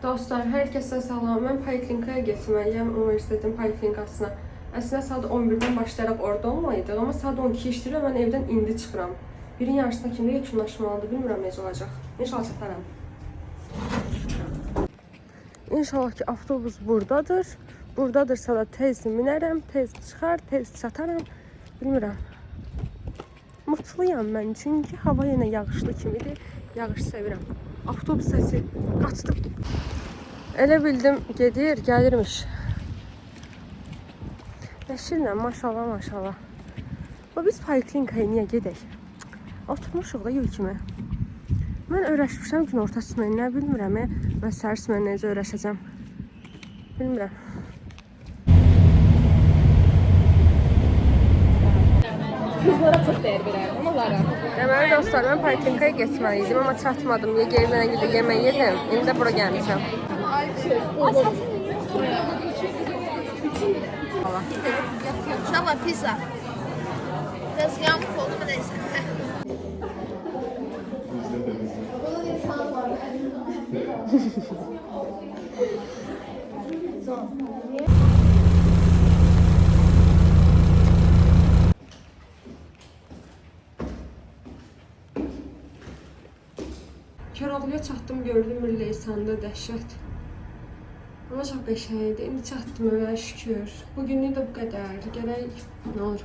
Dostlar, hər kəsə salam. Mən poliklinikaya getməliyəm, universitetin poliklinikasına. Əslində saat 11-dən başlayaraq orada olmalıydıq, amma saat 12 işləyir və mən evdən indi çıxıram. Birin yarısında kimdə yekunlaşmalıdır, bilmirəm necə olacaq. İnşallah çataram. İnşallah ki, avtobus buradadır. Buradadırsa da tez minərəm, tez çıxar, tez çataram. Bilmirəm. Mutluyam mən, çünki hava yenə yağışlı kimidir. Yağış sevirəm. Avtobus səsi qaçdım. Elə bildim gedir, gəlirmiş. Şirinəm, maşallah, maşallah. Biz poliklinikaya niyə gedək? Oturmuşuq da yol kimi. Mən öyrəşmişəm gün orta smenlə, bilmirəm. Mən səhər smenlə necə öyrəşəcəm. Bilmirəm. Kızlara çox dəyər verərdim, onlara. Deməli dostlar, mən poliklinikaya getməliydim, amma çatmadım. Niyə geri mənə yemək yedim? İndi də bura gəlmişəm. Şaba pizza. Biraz yağmur oldu mu neyse. Köroğluya çatdım, gördüm bir Leysanda dəhşət. Ama çok qəşəngdir. İndi çatdım evə şükür. Bugünlük də bu qədər. Gərək nə olur?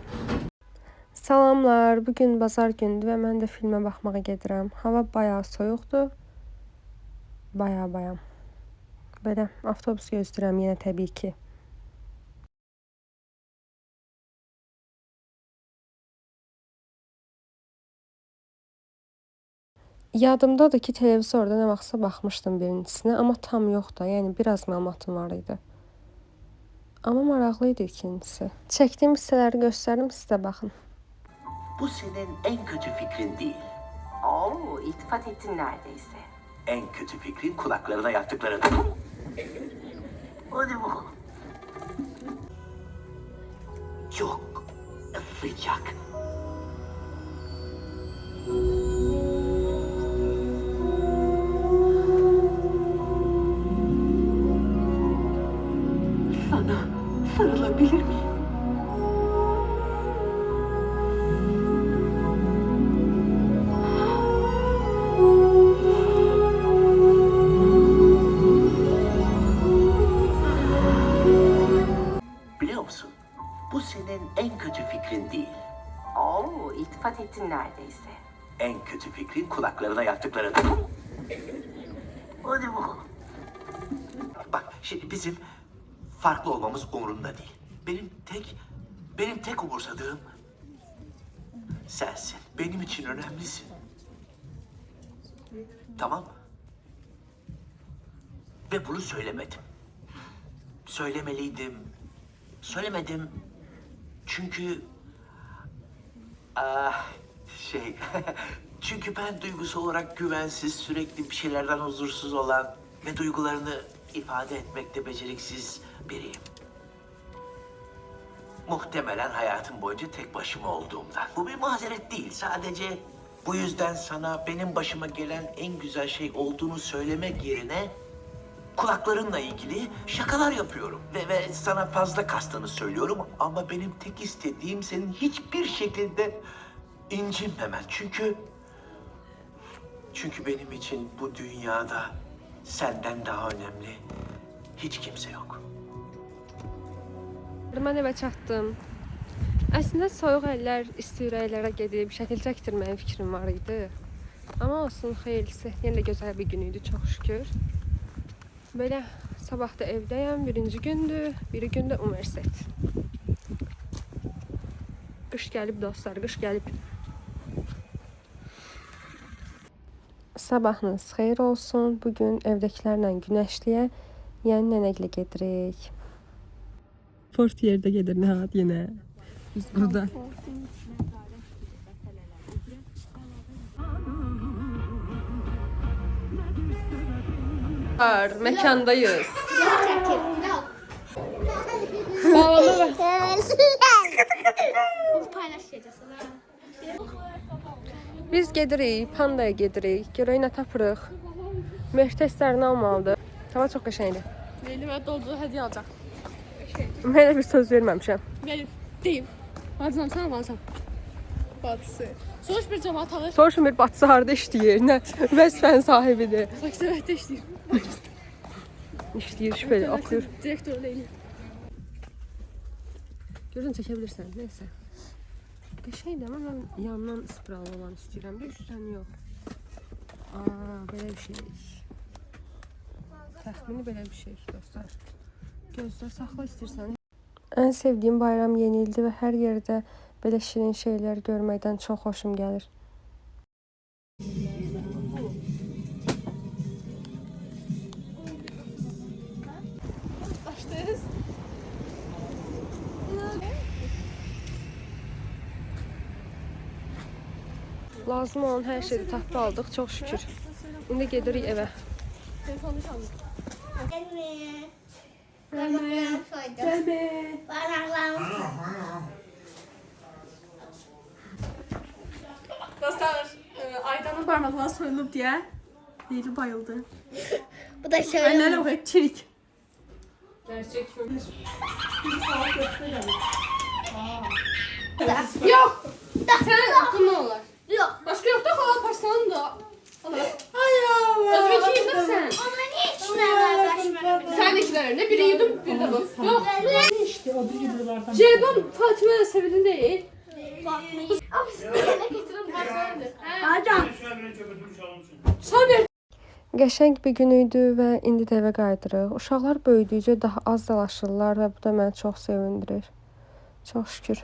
Salamlar. Bugün bazar gündür və mən də filmə baxmağa gedirəm. Hava bayağı soyuqdur. Bayağı. Belə avtobus gözləyirəm yenə təbii ki. Yadımdadır ki, televizorda nə vaxtsa baxmışdım birincisinə, amma tam yox da, yəni biraz məlumatım var idi. Amma maraqlı idi ikincisi. Çəkdiyim hissələri göstərdim, siz də baxın. Bu senin en kötü fikrin değil. Oo, iltifat ettin neredeyse. En kötü fikrin kulaklarına yaptıkları. Hadi bakalım. Çok sıcak. Sana sarılabilir miyim? Biliyor musun? Bu senin en kötü fikrin değil. Oo, iltifat ettin neredeyse. En kötü fikrin kulaklarına yaptıkları. Hadi bakalım. Bak şimdi bizim farklı olmamız umurumda değil. Benim tek umursadığım sensin. Benim için önemlisin. Tamam mı? Ve bunu söylemedim. Söylemeliydim. Söylemedim. Çünkü çünkü ben duygusal olarak güvensiz, sürekli bir şeylerden huzursuz olan ve duygularını ifade etmekte beceriksiz biriyim. Muhtemelen hayatım boyunca tek başıma olduğumdan. Bu bir mazeret değil. Sadece bu yüzden sana benim başıma gelen en güzel şey olduğunu söylemek yerine kulaklarınla ilgili şakalar yapıyorum. Ve sana fazla kastığını söylüyorum ama benim tek istediğim senin hiçbir şekilde incinmemen. Çünkü benim için bu dünyada senden daha önemli hiç kimse yok. Mən evə çatdım. Əslində soyuq əllər isti ürəklərə gedib şəkil çəkdirməyə fikrim var idi. Amma olsun, xeyirlisi. Yenə də gözəl bir gün idi, çox şükür. Belə sabah da evdəyəm, birinci gündür, biri gündə universitet. Qış gəlib dostlar, qış gəlib. Sabahınız xeyir olsun. Bugün evdəkilərlə güneşliyə, yəni nənəglə gedirik. Port yerdə gedir Nihat yenə. Biz burada. Mekandayız. Biz gedirik, Pandaya gedirik. Görək nə tapırıq. Mehri testlərini almalıdır. Hava çox qəşəngdir. Leyli və dolduğu hədiyyə alacaq. Mən elə bir söz verməmişəm. Verir. Deyim. Bacıdan sən alansan. Bacısı. Sonuç bir cəmaat alır. Soruşun bir bacısı harda işləyir, nə vəzifənin sahibidir. Taksirətdə işləyir. İşləyir, şübhəli, oxuyur. Direktor Leyli. Görün çəkə bilirsən, neysə. Qəşəngdir, amma mən yandan spiralı olan istəyirəm, bir üstdən yox. Belə bir şey. Təxmini belə bir şey, dostlar. Gözdə saxla istəyirsən. Ən sevdiyim bayram yeni ildir və hər yerdə belə şirin şeylər görməkdən çox xoşum gəlir. Başlayız. Lazım olan hər şeyi tapıb aldıq, çox şükür. İndi gedirik evə. Telefonu çaldı. Dostlar, Aydanın parmakları soyulub deyə Leyli bayıldı. Bu da şöyle. Əlləri o qədər çirik. Gerçek mi? Yox! Sən haqqın olar. Yok. Başqa yox da xalq pastanın da. Özbeki yedin sən. Ama niye içine Sən ikilərində biri yedim, biri də bu. Yox. İşte o videolardan. Ceyban Fatimə sevdin deyil. Abi siz bir yemek getirin. Aydan. Sabir. Qəşəng bir gün idi və indi də evə qayıdırıq. Uşaqlar böyüdükcə daha az dalaşırlar və bu da məni çox sevindirir. Çox şükür.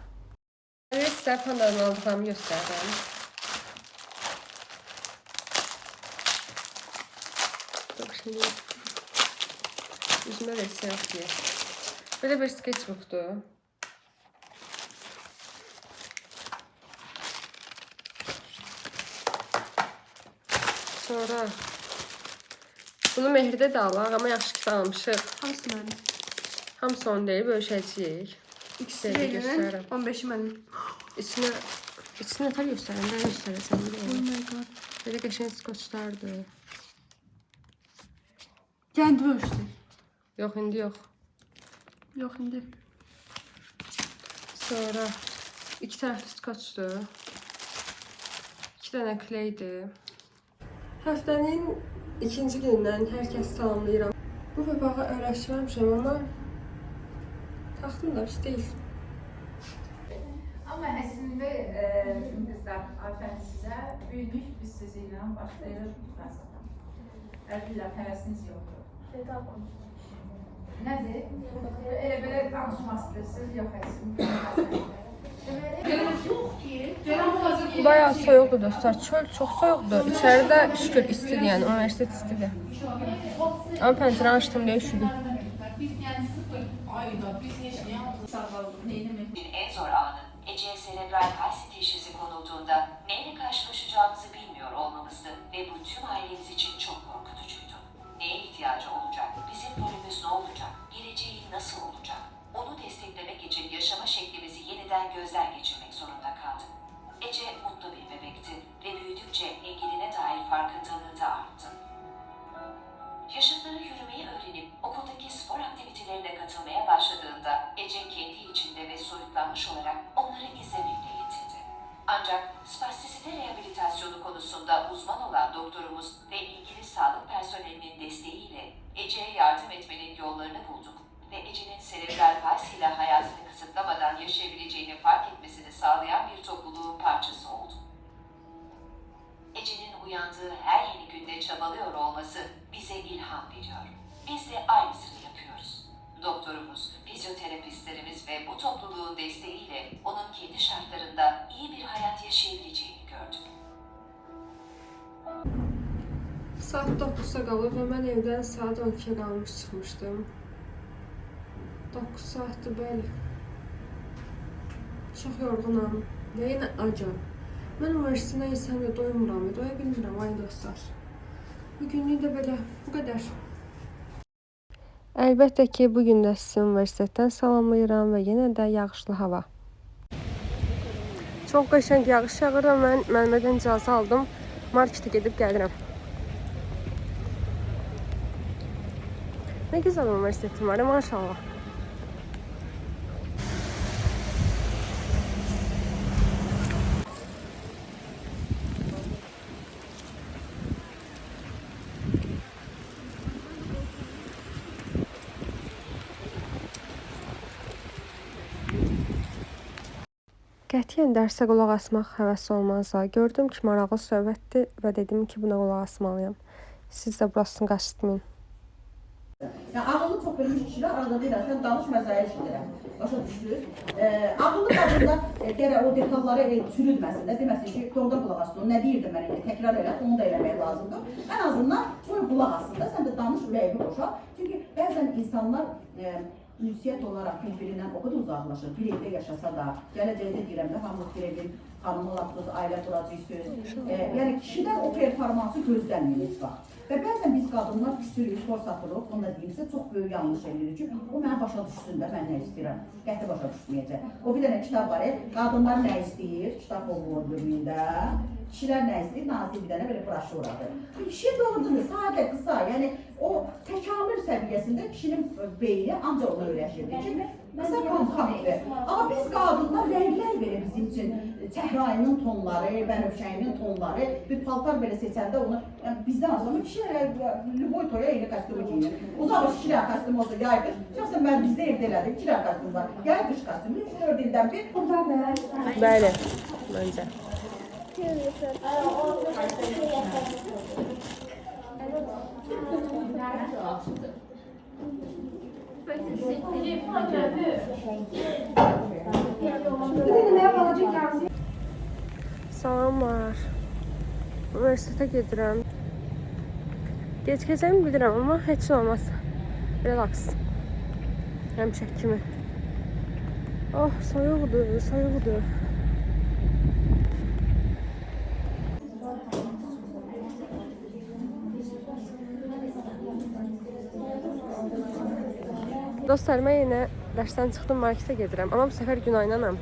Sizə pandanın aldıqlarımı göstərirəm. Çok şimdi yüzüme versə yox deyə. Belə bir sketchbookdur. Sonra bunu Mehridə də alaq, amma yaxşı ki almışıq. Hamısı mənim. Hamısı onu deyil, bölüşəcəyik. İkisi Belə Leylinin, göstərəm. 15'i mənim. İçinə nətər göstərəm, mən göstərəsəm. Oh my god. Belə qəşəng skoçlardır. Kendi bölüşdü. Yox, indi yox. Yox indi. Sonra iki tərəfli skoçdur. 2 dənə kleydir. Həftənin ikinci günündən hər kəs salamlayıram. Bu papağı öyrəşdirməmişəm, amma taxtım da pis deyil. Ama əslində qızlar, afərin sizə büyümüş biz sizinlə başlayırıq məsələn. Əlbillah həvəsiniz yoxdur. Nədir? Elə belə danışmaq istəyirsiniz, yox əslində. Bayağı soyuqdur dostlar. Çöl çox soyuqdur. İçəridə şükür istidir, yəni universitet istidir. Amma pəncərəni açdım deyə üşüdüm. En zor anın Ece'ye serebral palsi teşhisi konulduğunda neyle karşılaşacağımızı bilmiyor olmamızdı ve bu tüm ailemiz için çok korkutucuydu. Neye ihtiyacı olacak? Bizim rolümüz ne olacak? Geleceği nasıl olacak? Onu desteklemek için yaşama şeklimizi yeniden gözden geçirmek zorunda kaldık. Ece mutlu bir bebekti ve büyüdükçe engeline dair farkındalığı da arttı. Yaşıtları yürümeyi öğrenip okuldaki spor aktivitelerine katılmaya başladığında Ece kendi içinde ve soyutlanmış olarak onları izlemekle yetindi. Ancak spastisite rehabilitasyonu konusunda uzman olan doktorumuz ve ilgili sağlık personelinin desteğiyle Ece'ye yardım etmenin yollarını bulduk ve Ece'nin serebral palsi ile hayatını kısıtlamadan yaşayabileceğini fark etmesini sağlayan bir topluluğun parçası olduk. Ece'nin uyandığı her yeni günde çabalıyor olması bize ilham veriyor. Biz de aynısını yapıyoruz. Doktorumuz, fizyoterapistlerimiz ve bu topluluğun desteğiyle onun kendi şartlarında iyi bir hayat yaşayabileceğini gördük. Saat 9'a qalıb və mən evdən saat 12'ye qalmış çıxmışdım. 9 saatdir bəli. Çox yorğunam və yenə acam. Mən universitetə insəm də doymuram və doya bilmirəm ay dostlar. Bugünlük də belə, bu qədər. Əlbəttə ki, bugün də sizi universitetdən salamlayıram və yenə də yağışlı hava. Çox qəşəng yağış yağır və mən müəllimdən icazə aldım. Marketə gedib gəlirəm. Ne güzel universitetim var maşallah. Qətiyyən dərsə qulaq asmaq həvəsi olmaz. Gördüm ki, maraqlı söhbətdir və dedim ki, buna qulaq asmalıyam. Siz də burasını qaçırtmayın. Yəni ağıllı çox bilmiş kişilər arada deyirlər, sən danış məzəyə işləyirəm. Başa düşdünüz? Ağıllı qadınlar gərək o detalları çürütməsin də, deməsin ki, doğrudan qulaq asın. Nə deyirdim mən indi, təkrar elə, onu da eləmək lazımdır. Ən azından bu qulaq asın da, sən də danış, ürəyini boşa. Çünki bəzən insanlar ünsiyyət olaraq bir-birindən o qədər uzaqlaşır, bir evdə yaşasa da, gələcəkdə deyirəm də, hamımız bir evin xanımı lapsız, ailə quracaqsınız. Yəni kişidən o performansı gözlənmir heç vaxt. Və bəzən biz qadınlar küsürük, force atırıq, onu da deyimsə, çox böyük yanlış edirik ki, o mənə başa düşsün də, mən nə istəyirəm, qəti başa düşməyəcək. O bir dənə kitab var, qadınlar nə istəyir, kitab olur bölümündə, kişilər nə istəyir, nazik bir dənə belə broşuradır. Kişi doğrudur, sadə, qısa, yəni o təkamül səviyyəsində kişinin beyni ancaq ona öyrəşirdir ki, mesela kontraktdır. Amma biz qadınlar rənglər belə bizim üçün, çəhrayının tonları, bənövşəyinin tonları, bir paltar belə seçəndə onu, yəni bizdən azalır, kişilər lüboy toya eyni kostyumu giyinir. Uzaqış kişilər kostyumu olsa yay qış, şəxsən mən bizdə evdə elədim, kişilər kostyumu var, yay qış kostyumu, 3-4 ildən bir. Bəli, məncə. Salamlar. Universitetə gedirəm. Gec keçəmi bilirəm, amma heç nə olmaz. Relax. Həmişə kimi. Oh, soyuqdur, soyuqdur. Dostlar, mən yenə dərsdən çıxdım, marketə gedirəm. Amma bu səfər Günaylanam.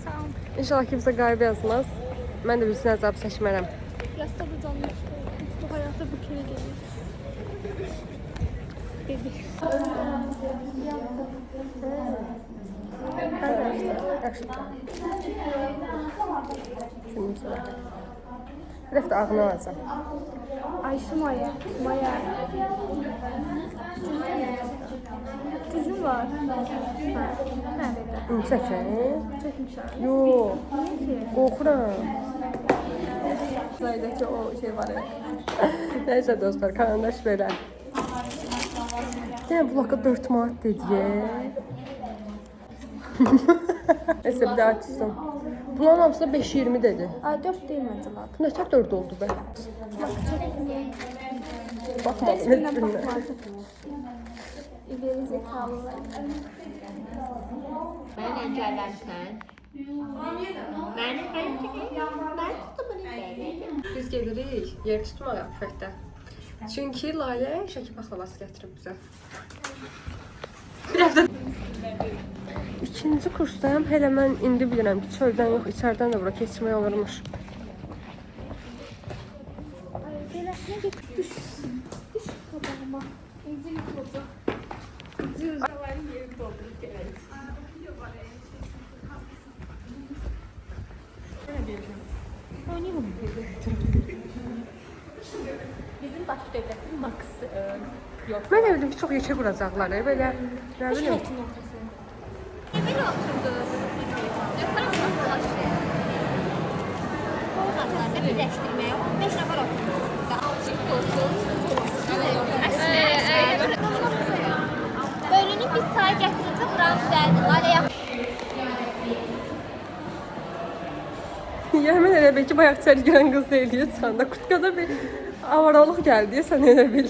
Sağ ol. İnşallah kimsə qayıb yazmaz. Mən də bilsin əzab çəkmərəm. Biraz da bu canlı bu həyatda bu kere gelir. Dedi. Bir dəfə də ağını alacam. Ay Sumaya. Sumaya. Düzüm var. Nerede? Çəkin. Çekmişler. Yox, Niye ki? qorxuram. Zaydaki o şey var ya. Nəysə dostlar, karandaş belə. Yenə bu laka 4 manat dedi. Nəysə bir daha açsın. Bunların hamısına 5.20 dedi. Ay 4 değil bence lan. Bu nətər 4 oldu be? Baxmadım heç birinə. İleri zekalılar. Mən əngəlləmsən. Mən tutdum bunu əngəllədim. Biz gedirik yer tutmağa fətdə. Çünki Lalə şəkil baxlavası gətirib bizə. İkinci kursdayım. Hələ mən indi bilirəm ki, çöldən yox, içərdən də bura keçmək olurmuş. Zeynəsinə getir. Düş qabağıma. İnci yıkılacaq. Cüzdanların yeri doldurup gelelim. Oynayalım. Bizim baş devletin Max yok. Mən evdim ki, çox yekə quracaqlar. Belə, nə bilim. Emir oturdu. Yaparım dolaşıyor. Kollarla birləşdirməyə 15 nəfər oturdu. Çift olsun. Bölünüp bir sağa getirince buranın düzeldi. Lalə yaxşı. Yemin elə bil ki, bayaq içəri girən qız deyil deyə çıxanda kutkada bir avaralıq gəldi, sən elə bil.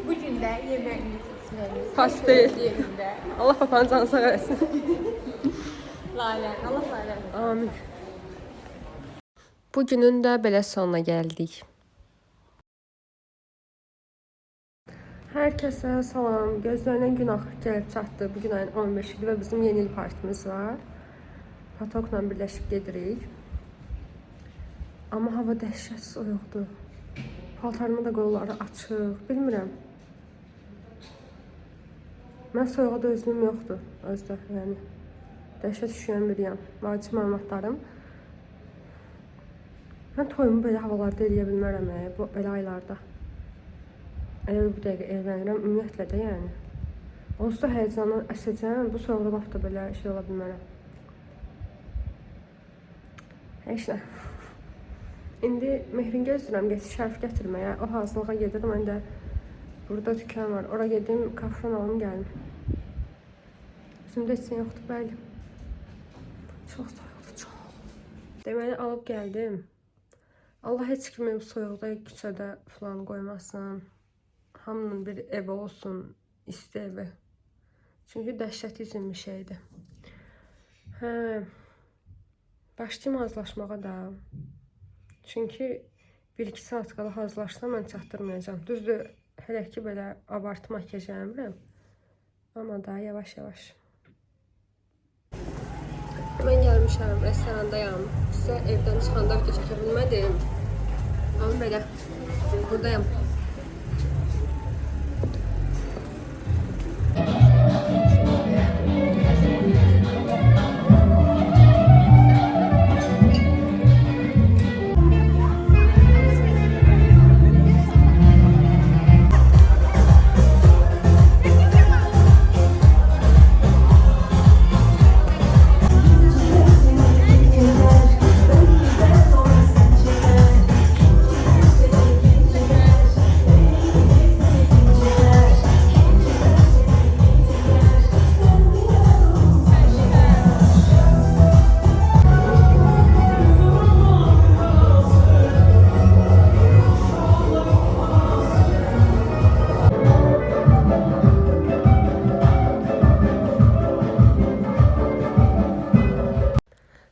Bugün de yemeğimizi içmemiz. Pastel. Yerinde. Allah papanı canı sağ eləsin. Lalen. Allah lalen. Amin. Bugünün də belə sonuna gəldik. Hər kəsə salam. Gözlənilən gün axır gəlib çatdı. Bugün ayın 15-idir və bizim yeni il partimiz var. Patokla birləşib gedirik. Amma hava dəhşət soyuqdur. Paltarımın da qolları açıq. Bilmirəm. Mən soyuğa dözümüm yoxdur özdə, yəni. Dəhşət üşüyən biriyəm. Vacib məlumatlarım. Mən toyumu belə havalarda eləyə bilmərəm, bu belə aylarda. Əgər bu dəqiqə evlənirəm, ümumiyyətlə də yəni. Onsuz da həyəcandan əsəcəm, bu soyuqda laf da belə şey ola bilmərəm. Heç nə. İndi Mehrin gözləyirəm, şərf gətirməyə. O hazırlığa gedir, mən də burada dükan var. Ora gedim, kafran alım, gəlim. Üzümdə heç yoxdur, bəli. Çox soyuqdur, çox. Deməli, alıb gəldim. Allah heç kimi soyuqda küçədə falan qoymasın. Hamının bir evi olsun, isti evi. Çünki dəhşət izin bir şeydir. Başlayayım hazırlaşmağa da. Çünki 1-2 saat qala hazırlaşsam mən çatdırmayacağım. Düzdür, hələ ki belə abartı makyaj eləmirəm. Amma da yavaş-yavaş. Mən gəlmişəm, restorandayam. Sizə evdən çıxanda video çəkə bilmədim. Amma belə, buradayam.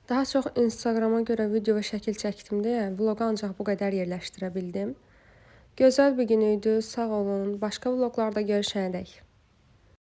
Daha çox Instagrama görə video və şəkil çəkdim deyə vloqa ancaq bu qədər yerləşdirə bildim. Gözəl bir gün idi, sağ olun. Başqa vloqlarda görüşənədək.